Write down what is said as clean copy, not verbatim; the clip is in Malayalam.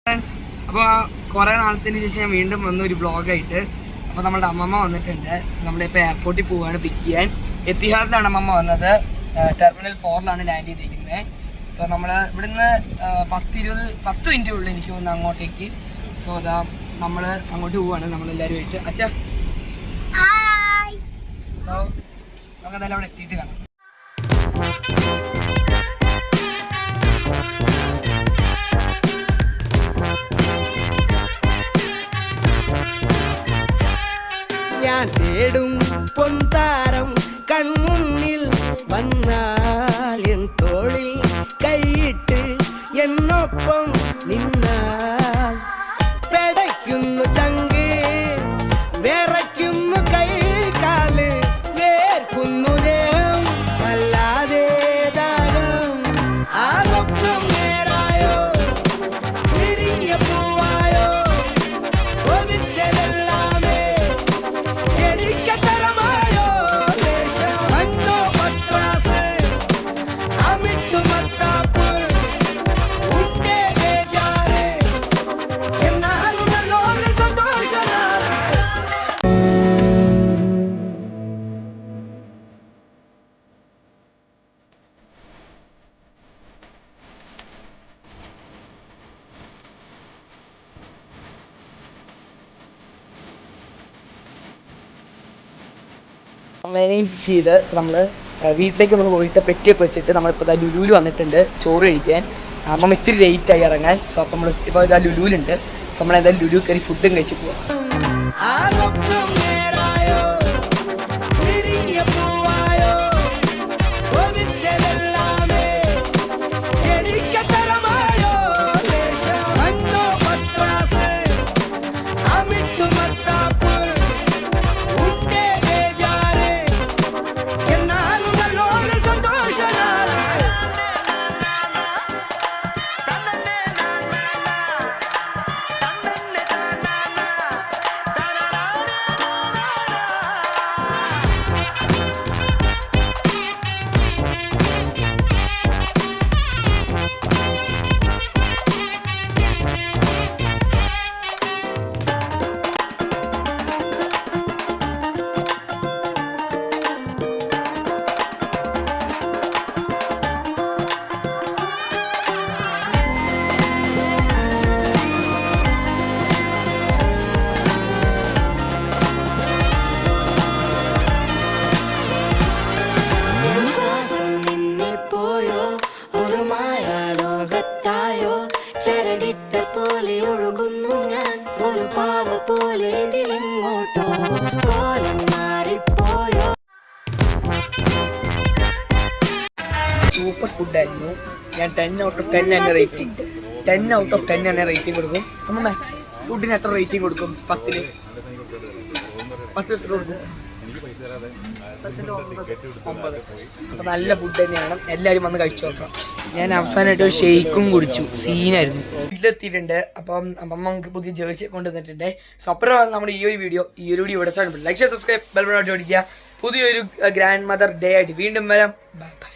ഫ്രണ്ട്സ്, അപ്പോൾ കുറേ നാളത്തിന് ശേഷം ഞാൻ വീണ്ടും വന്ന ഒരു വ്ളോഗായിട്ട്. അപ്പോൾ നമ്മുടെ അമ്മമ്മ വന്നിട്ടുണ്ട്. നമ്മളിപ്പോൾ എയർപോർട്ടിൽ പോവുകയാണ് പിക്ക് ചെയ്യാൻ. എത്തിഹാദിലാണ് അമ്മമ്മ വന്നത്. ടെർമിനൽ 4 ലാൻഡ് ചെയ്തിരിക്കുന്നത്. സോ നമ്മൾ ഇവിടുന്ന് 10 മിനിറ്റ് ഉള്ളൂ എനിക്ക് തോന്നുന്നു അങ്ങോട്ടേക്ക്. സോ അതാ നമ്മൾ അങ്ങോട്ട് പോവുകയാണ് നമ്മളെല്ലാവരുമായിട്ട്. അച്ഛാ, സോ നമുക്കതെല്ലാം അവിടെ എത്തിയിട്ട് കാണാം. ഞാൻ തേടും പൊൻതാരം കൺമുന്നിൽ വന്നാൽ എൻ തോളിൽ കൈയിട്ട് എന്നൊപ്പം നിന്നാൽ പെടയ്ക്കുന്നു ചങ്ക്, വിറയ്ക്കുന്നു കൈ കാല്, വേർക്കുന്നു ദേഹം വല്ലാതെ ദാഹം. ആ സ്വപ്നം നേരായോ, വിരിഞ്ഞ പൂവായോ, ഒതിച്ചതെല്ലാമേ എനിക്കത്തരമായോ. അന്നോ പത്രാസ് അമിട്ടു മത്താപ്പ് ഉണ്ടേ ബേജാറ് എന്നാലും നല്ലോണം സന്തോഷമാണ്. അമ്മേനെയും ചെയ്ത് നമ്മൾ വീട്ടിലേക്ക് ഒന്ന് പോയിട്ട് പെറ്റിയൊക്കെ വെച്ചിട്ട് നമ്മളിപ്പോൾ ഇതാ ലുലുവിൽ വന്നിട്ടുണ്ട് ചോറ് കഴിക്കാൻ. അമ്മ ഇത്തിരി ലേറ്റായി ഇറങ്ങാൻ. സോ അപ്പം നമ്മൾ ഇപ്പോൾ ഇതാ ലുലുവിലുണ്ട്. സോ നമ്മളെന്തായാലും ലുലു കയറി ഫുഡും കഴിച്ച് പോവാം. ആ സ്വപ്നം നേരായോ, വിരിഞ്ഞ പൂവായോ, ഒതിച്ചതെല്ലാമേ എനിക്കത്തരമായോ. അന്നോ പത്രാസ് അമിട്ടു മത്താപ്പ് ഉണ്ടേ ബേജാറ് എന്നാലും നല്ലോണം സന്തോഷമാണ്. ശ്വാസം നിന്നിപ്പോയോ, ഒരു മായാലോകത്തായോ, ചരടിട്ട പോലെ ഒഴുകുന്നു ഞാൻ, ഒരു പാവ പോലെ ഇതിലെങ്ങോട്ടോ കോലം മാറിപ്പോയോ. സൂപ്പർ ഫുഡായിരുന്നു. ഞാൻ 10 ഔട്ട് ഓഫ് 10 തന്നെ റേറ്റിംഗ് 10 ഔട്ട് ഓഫ് 10 തന്നെ റേറ്റിംഗ് കൊടുക്കും. അമ്മ ഫുഡിന് എത്ര റേറ്റിംഗ് കൊടുക്കും? 10 എത്ര കൊടുക്കും? 9. അപ്പം നല്ല ഫുഡ് തന്നെയാണ്. എല്ലാവരും വന്ന് കഴിച്ചു നോക്കാം. ഞാൻ അവസാനമായിട്ട് ഒരു ഷെയ്ക്കും കുടിച്ചു. സീനായിരുന്നു. വീട്ടിലെത്തിയിട്ടുണ്ട്. അപ്പം അമ്മ നമുക്ക് പുതിയ ജേഴ്സി കൊണ്ടുവന്നിട്ടുണ്ട്. സോ അപ്പുറം നമ്മുടെ ഈ ഒരു വീഡിയോ ഇവിടെ ലൈക്ക്, സബ്സ്ക്രൈബ്, ബെൽ ബട്ടൺ അടിക്കുക. പുതിയൊരു ഗ്രാൻഡ് മദർ ഡേ ആയിട്ട് വീണ്ടും വരാം. Bye bye.